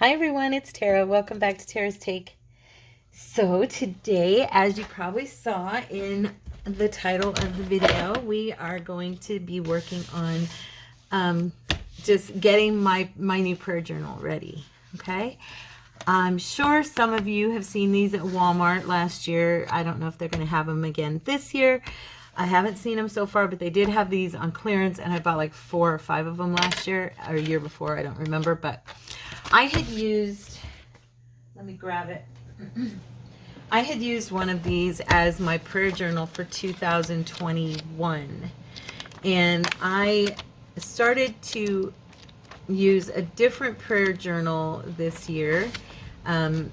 Hi everyone, it's Tara. Welcome back to Tara's Take. So today, as you probably saw in the title of the video, we are going to be working on just getting my new prayer journal ready, okay? I'm sure some of you have seen these at Walmart last year. I don't know if they're going to have them again this year. I haven't seen them so far, but they did have these on clearance, and I bought like 4 or 5 of them last year, or a year before, I don't remember, but I had used, let me grab it. I had used one of these as my prayer journal for 2021, and I started to use a different prayer journal this year, and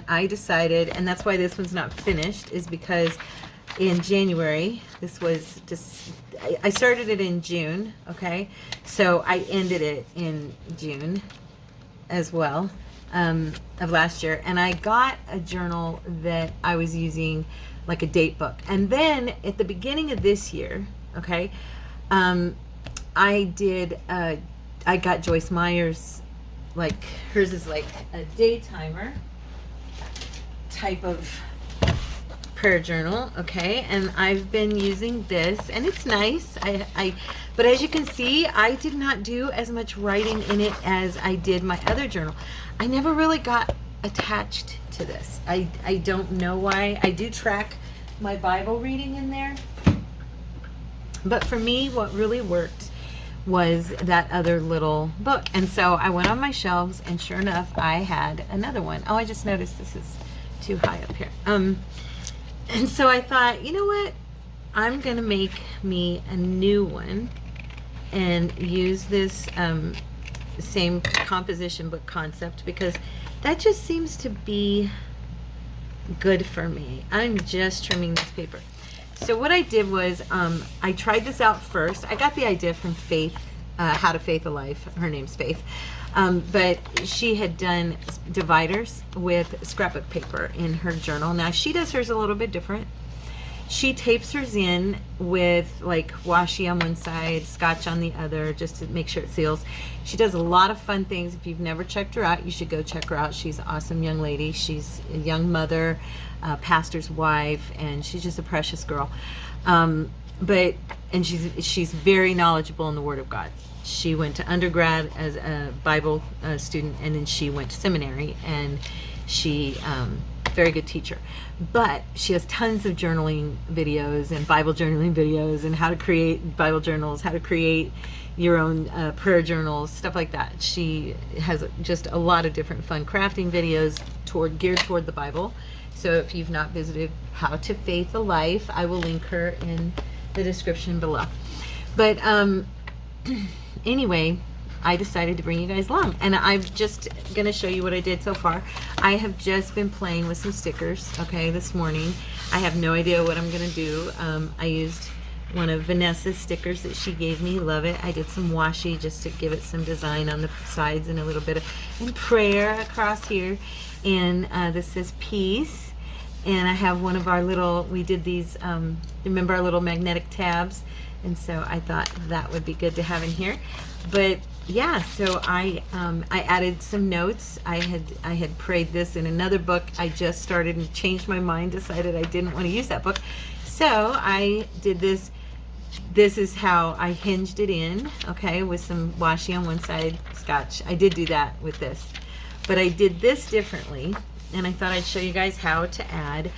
I decided, and that's why this one's not finished, is because in January, this was just, I started it in June, okay? So I ended it in June as well, of last year. And I got a journal that I was using, like a date book. And then at the beginning of this year, okay, I got Joyce Meyer's, like, hers is like a day timer type of prayer journal, okay, and I've been using this, and it's nice. But as you can see, I did not do as much writing in it as I did my other journal. I never really got attached to this. I don't know why. I do track my Bible reading in there, but for me, what really worked was that other little book. And so I went on my shelves, and sure enough, I had another one. Oh, I just noticed this is too high up here. And so I thought, you know what? I'm going to make me a new one and use this same composition book concept, because that just seems to be good for me. I'm just trimming this paper. So what I did was I tried this out first. I got the idea from Faith, How to Faith a Life. Her name's Faith. But she had done dividers with scrapbook paper in her journal. Now she does hers a little bit different. She tapes hers in with like washi on one side, scotch on the other, just to make sure it seals. She does a lot of fun things. If you've never checked her out, you should go check her out. She's an awesome young lady. She's a young mother, pastor's wife, and she's just a precious girl. And she's very knowledgeable in the Word of God. She went to undergrad as a Bible student, and then she went to seminary, and she very good teacher. But she has tons of journaling videos and Bible journaling videos, and how to create Bible journals, how to create your own prayer journals, stuff like that. She has just a lot of different fun crafting videos geared toward the Bible. So if you've not visited How to Faith a Life, I will link her in the description below. But anyway, I decided to bring you guys along, and I'm just going to show you what I did so far. I have just been playing with some stickers, okay, this morning. I have no idea what I'm going to do. I used one of Vanessa's stickers that she gave me. Love it. I did some washi just to give it some design on the sides, and a little bit of and prayer across here. And this says peace. And I have one of our little, we did these, remember our little magnetic tabs? And so I thought that would be good to have in here. But yeah, so I added some notes. I had prayed this in another book. I just started and changed my mind, decided I didn't want to use that book. So I did this. This is how I hinged it in, okay, with some washi on one side, scotch. I did do that with this. But I did this differently, and I thought I'd show you guys how to add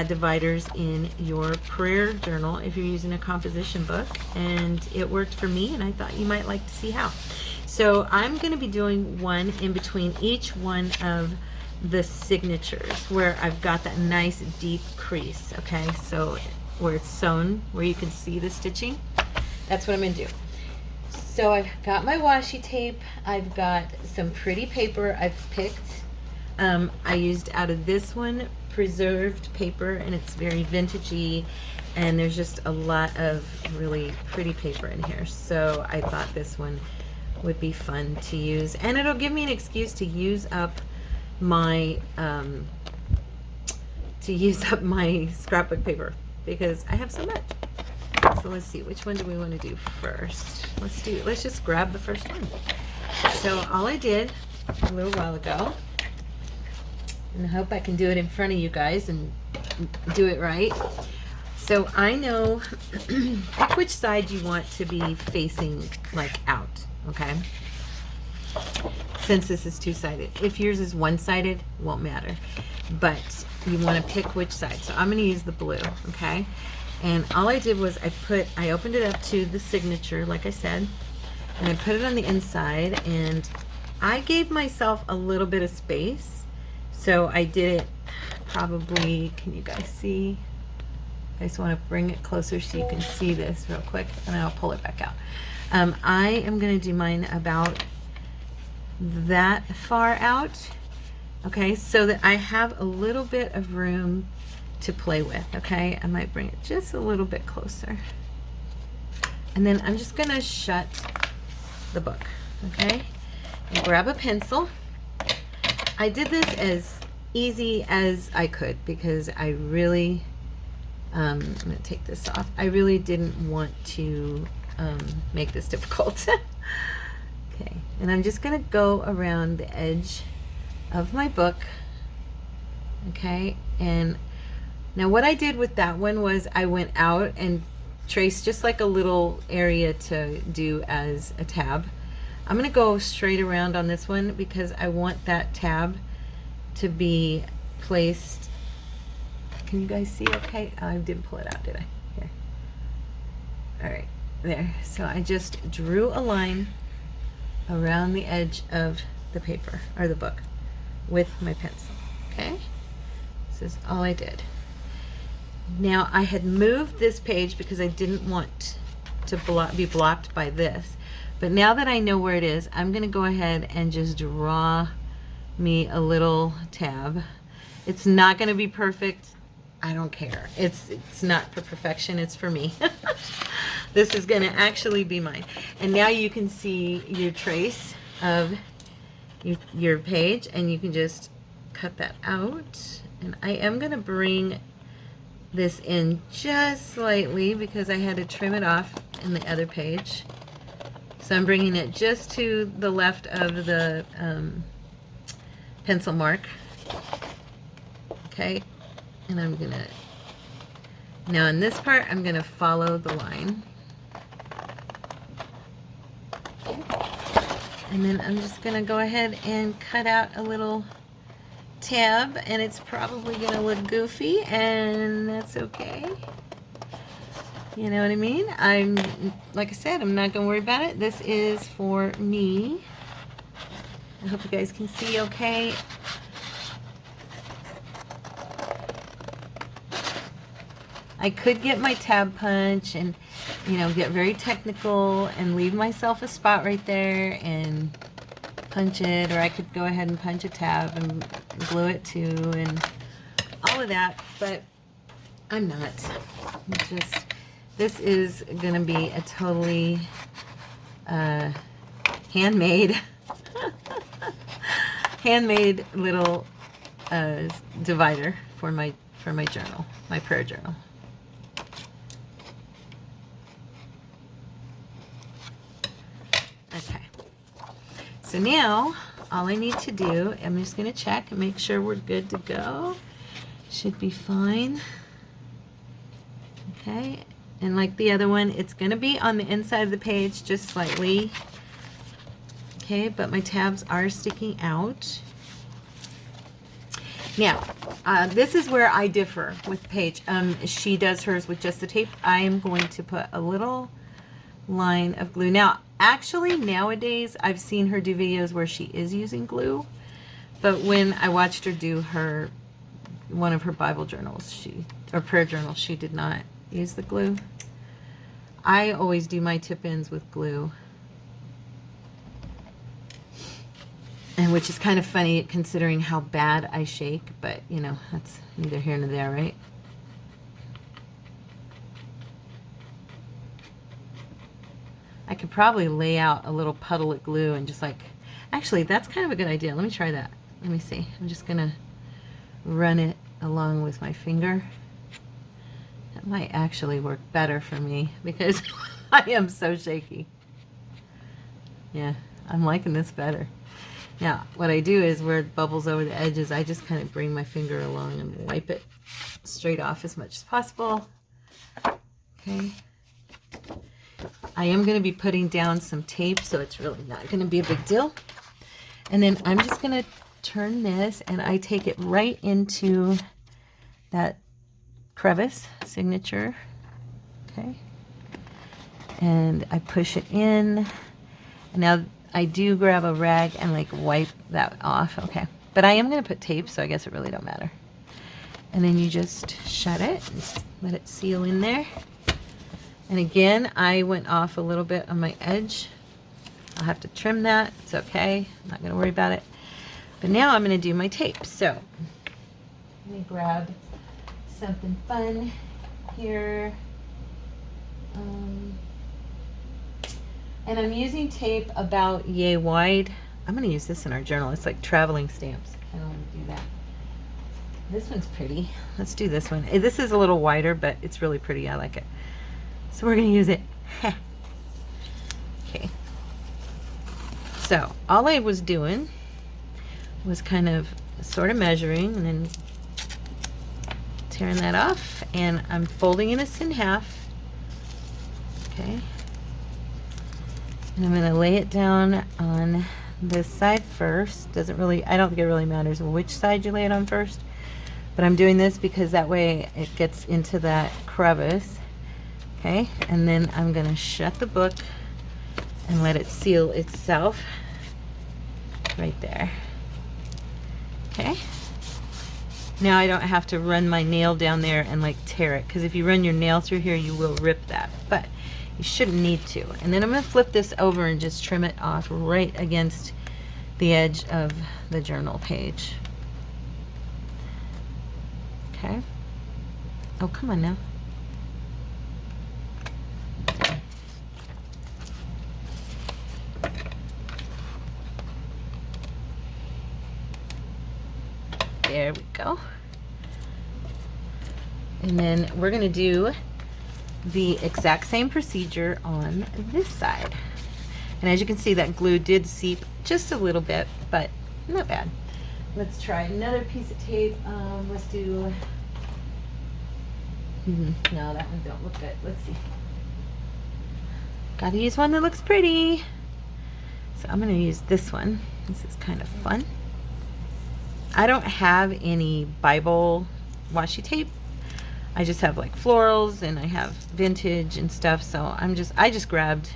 dividers in your prayer journal if you're using a composition book. And it worked for me, and I thought you might like to see how. So I'm going to be doing one in between each one of the signatures where I've got that nice deep crease, okay, so where it's sewn, where you can see the stitching. That's what I'm going to do. So I've got my washi tape. I've got some pretty paper I've picked. I used out of this one preserved paper, and it's very vintagey, and there's just a lot of really pretty paper in here. So I thought this one would be fun to use, and it'll give me an excuse to use up my scrapbook paper, because I have so much. So let's see, which one do we want to do first? Let's just grab the first one. So all I did a little while ago, and I hope I can do it in front of you guys and do it right. So I know pick which side you want to be facing like out, okay? Since this is two-sided. If yours is one-sided, it won't matter. But you want to pick which side. So I'm going to use the blue, okay? And all I did was I opened it up to the signature, like I said, and I put it on the inside, and I gave myself a little bit of space. So I did it probably, can you guys see? I just want to bring it closer so you can see this real quick, and I'll pull it back out. I am going to do mine about that far out, okay, so that I have a little bit of room to play with, okay? I might bring it just a little bit closer. And then I'm just going to shut the book, okay? And grab a pencil. I did this as easy as I could because I really, I'm going to take this off. I really didn't want to make this difficult. Okay, and I'm just going to go around the edge of my book, okay? And now what I did with that one was I went out and traced just like a little area to do as a tab. I'm going to go straight around on this one because I want that tab to be placed. Can you guys see okay? I didn't pull it out, did I? Here. All right, there. So I just drew a line around the edge of the paper or the book with my pencil, okay? This is all I did. Now I had moved this page because I didn't want to be blocked by this, but now that I know where it is, I'm going to go ahead and just draw me a little tab. It's not going to be perfect. I don't care. It's not for perfection, it's for me. This is going to actually be mine. And now you can see your trace of your page, and you can just cut that out. And I am going to bring this in just slightly because I had to trim it off in the other page. So I'm bringing it just to the left of the pencil mark. Okay, and I'm going to, now in this part, I'm going to follow the line. And then I'm just going to go ahead and cut out a little tab, and it's probably going to look goofy, and that's okay. You know what I mean? Like I said, I'm not going to worry about it. This is for me. I hope you guys can see okay. I could get my tab punch and, you know, get very technical and leave myself a spot right there and punch it, or I could go ahead and punch a tab and glue it too and all of that, but I'm not. This is going to be a totally handmade little divider for my journal, my prayer journal. Okay, so now all I need to do, I'm just going to check and make sure we're good to go. Should be fine. Okay, and like the other one, it's going to be on the inside of the page just slightly. Okay, but my tabs are sticking out. Now, this is where I differ with Paige. She does hers with just the tape. I am going to put a little line of glue. Now, actually, nowadays, I've seen her do videos where she is using glue. But when I watched her do one of her Bible journals, or prayer journals, she did not use the glue. I always do my tip-ins with glue. And which is kind of funny considering how bad I shake, but you know, that's neither here nor there, right? I could probably lay out a little puddle of glue and just like, actually, that's kind of a good idea. Let me try that. Let me see. I'm just gonna run it along with my finger. That might actually work better for me because I am so shaky. Yeah. I'm liking this better. Now, what I do is where it bubbles over the edges, I just kind of bring my finger along and wipe it straight off as much as possible. Okay. I am going to be putting down some tape, so it's really not going to be a big deal. And then I'm just going to turn this, and I take it right into that crevice signature. Okay. And I push it in. And now I do grab a rag and like wipe that off. Okay. But I am going to put tape, so I guess it really don't matter. And then you just shut it and let it seal in there. And again, I went off a little bit on my edge. I'll have to trim that. It's okay. I'm not going to worry about it. But now I'm going to do my tape. So let me grab something fun here. And I'm using tape about yay wide. I'm going to use this in our journal. It's like traveling stamps. I don't want to do that. This one's pretty. Let's do this one. This is a little wider, but it's really pretty. I like it. So we're going to use it. Okay. So all I was doing was kind of sort of measuring and then tearing that off. And I'm folding this in half. Okay. And I'm going to lay it down on this side first. Doesn't really, I don't think it really matters which side you lay it on first. But I'm doing this because that way it gets into that crevice. Okay, and then I'm going to shut the book and let it seal itself right there. Okay. Now I don't have to run my nail down there and like tear it, because if you run your nail through here, you will rip that. But you shouldn't need to. And then I'm going to flip this over and just trim it off right against the edge of the journal page. Okay. Oh, come on now. There we go. And then we're going to do the exact same procedure on this side. And as you can see, that glue did seep just a little bit, but not bad. Let's try another piece of tape. Let's do... No, that one don't look good. Let's see. Gotta use one that looks pretty. So I'm going to use this one. This is kind of fun. I don't have any Bible washi tape. I just have like florals, and I have vintage and stuff. So I just grabbed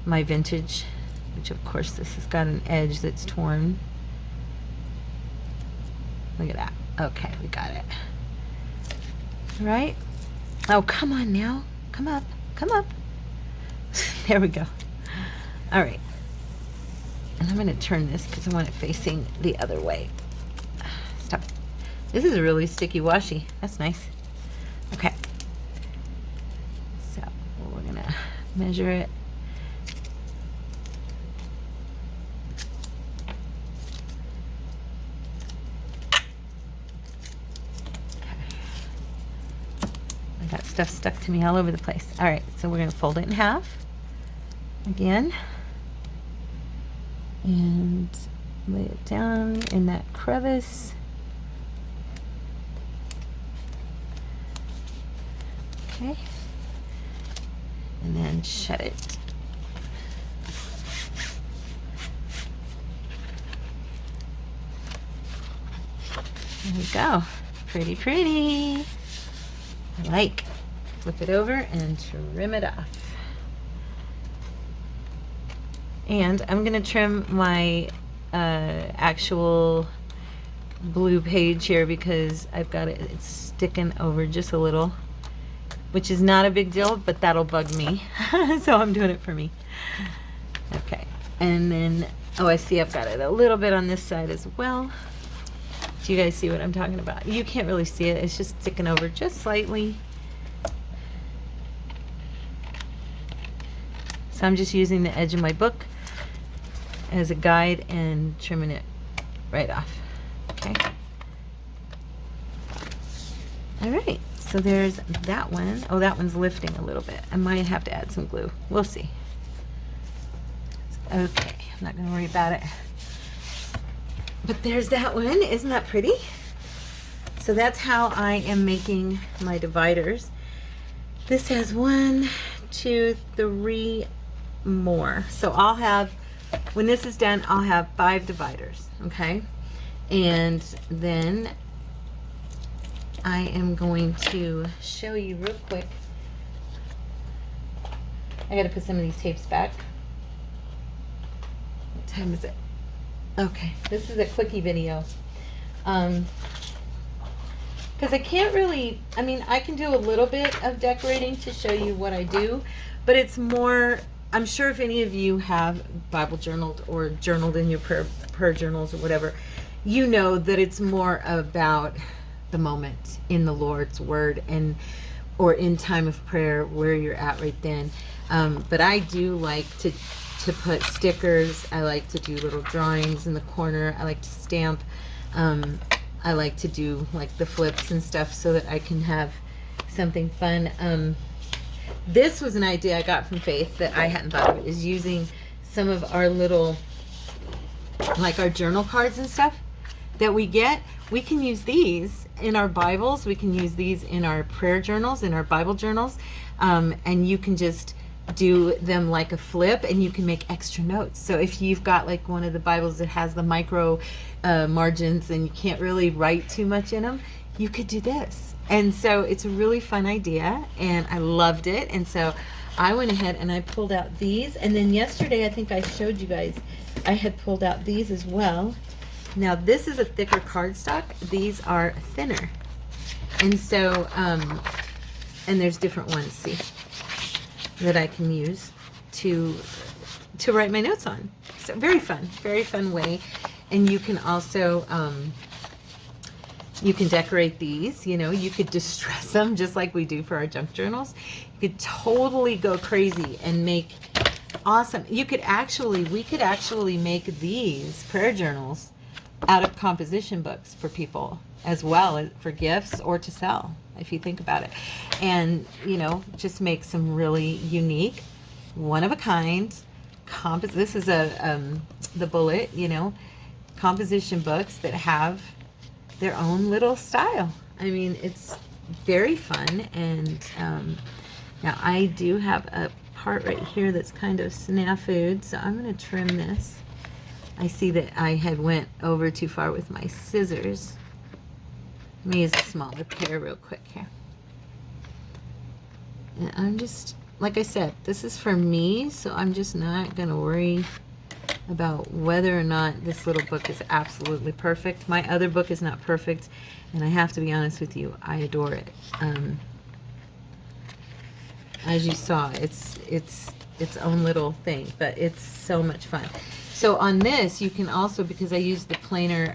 my vintage, which of course this has got an edge that's torn. Look at that. Okay, we got it. All right. Oh, come on now. Come up. Come up. There we go. All right. And I'm going to turn this because I want it facing the other way. Stop. This is a really sticky washi. That's nice. Okay. So we're going to measure it. I got stuff stuck to me all over the place. All right, so we're going to fold it in half again and lay it down in that crevice. Okay, and then shut it. There we go. Pretty, pretty. I like. Flip it over and trim it off. And I'm going to trim my actual blue page here because I've got it, it's sticking over just a little, which is not a big deal, but that'll bug me. So I'm doing it for me. Okay. And then, oh, I see I've got it a little bit on this side as well. Do you guys see what I'm talking about? You can't really see it. It's just sticking over just slightly. So I'm just using the edge of my book as a guide and trimming it right off. Okay. All right. So there's that one. Oh, that one's lifting a little bit. I might have to add some glue. We'll see. Okay, I'm not going to worry about it. But there's that one. Isn't that pretty? So that's how I am making my dividers. This has 1, 2, 3 more. So I'll have, when this is done, I'll have 5 dividers, okay? And then I am going to show you real quick. I gotta put some of these tapes back. What time is it? Okay, this is a quickie video. Because I can't really, I mean, I can do a little bit of decorating to show you what I do, but it's more, I'm sure if any of you have Bible journaled or journaled in your prayer journals or whatever, you know that it's more about the moment in the Lord's Word and or in time of prayer where you're at right then. But I do like to put stickers. I like to do little drawings in the corner. I like to stamp. I like to do like the flips and stuff so that I can have something fun. This was an idea I got from Faith that I hadn't thought of, is using some of our little, like our journal cards and stuff that we get. We can use these in our Bibles. We can use these in our prayer journals, in our Bible journals. And you can just do them like a flip, and you can make extra notes. So if you've got like one of the Bibles that has the micro margins and you can't really write too much in them, you could do this. And so it's a really fun idea, and I loved it. And so I went ahead and I pulled out these, and then yesterday I think I showed you guys I had pulled out these as well. Now this is a thicker cardstock, these are thinner, and so and there's different ones, see, that I can use to write my notes on. So very fun way. And you can also you can decorate these, you know, you could distress them just like we do for our junk journals. You could totally go crazy and make awesome. We could actually make these prayer journals out of composition books for people as well, as for gifts or to sell, if you think about it. And, you know, just make some really unique, one of a kind this is the Bullet, you know, composition books that have their own little style. I mean, it's very fun. And now I do have a part right here that's kind of snafu'd, so I'm going to trim this. I see that I had went over too far with my scissors. Let me use a smaller pair real quick here. And I'm just, like I said, this is for me, so I'm just not going to worry about whether or not this little book is absolutely perfect. My other book is not perfect, and I have to be honest with you, I adore it. As you saw, it's its own little thing, but it's so much fun. So on this, you can also, because I use the planer,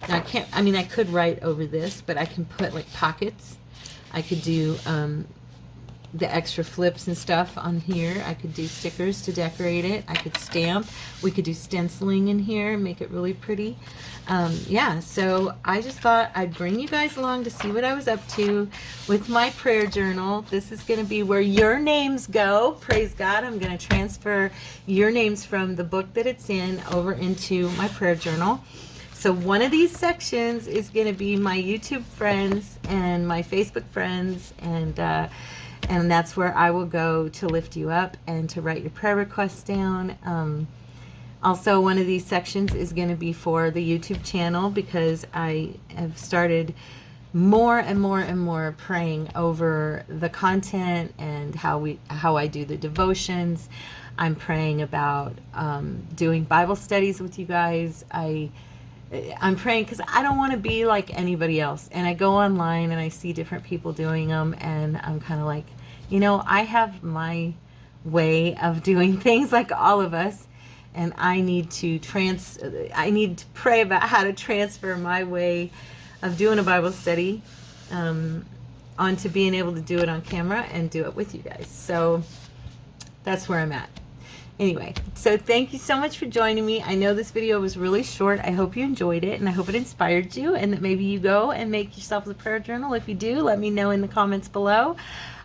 now I could write over this, but I can put like pockets. I could do the extra flips and stuff on here. I could do stickers to decorate it. I could stamp. We could do stenciling in here and make it really pretty. Yeah, so I just thought I'd bring you guys along to see what I was up to with my prayer journal. This is going to be where your names go. Praise God. I'm going to transfer your names from the book that it's in over into my prayer journal. So one of these sections is going to be my YouTube friends and my Facebook friends, and that's where I will go to lift you up and to write your prayer requests down. Also, one of these sections is going to be for the YouTube channel, because I have started more and more praying over the content and how I do the devotions. I'm praying about doing Bible studies with you guys. I'm praying because I don't want to be like anybody else. And I go online and I see different people doing them, and I'm kind of like, you know, I have my way of doing things like all of us, and I need to pray about how to transfer my way of doing a Bible study onto being able to do it on camera and do it with you guys. So that's where I'm at. Anyway, so thank you so much for joining me. I know this video was really short. I hope you enjoyed it, and I hope it inspired you, and that maybe you go and make yourself a prayer journal. If you do, let me know in the comments below.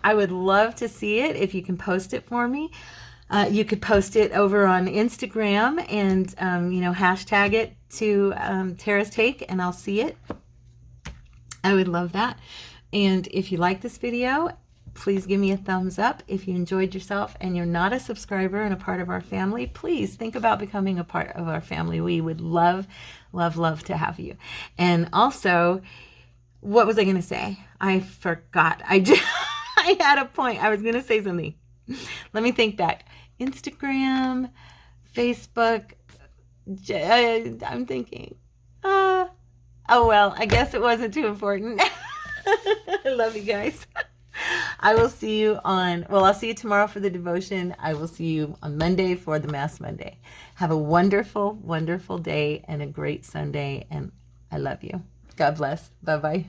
I would love to see it if you can post it for me. You could post it over on Instagram and, hashtag it to Tara's Take, and I'll see it. I would love that. And if you like this video, please give me a thumbs up. If you enjoyed yourself and you're not a subscriber and a part of our family, please think about becoming a part of our family. We would love, love, love to have you. And also, what was I going to say? I forgot. I had a point. I was going to say something. Let me think back. Instagram, Facebook. I'm thinking. Oh, well, I guess it wasn't too important. I love you guys. I will see you I'll see you tomorrow for the devotion. I will see you on Monday for the Mass Monday. Have a wonderful, wonderful day and a great Sunday. And I love you. God bless. Bye-bye.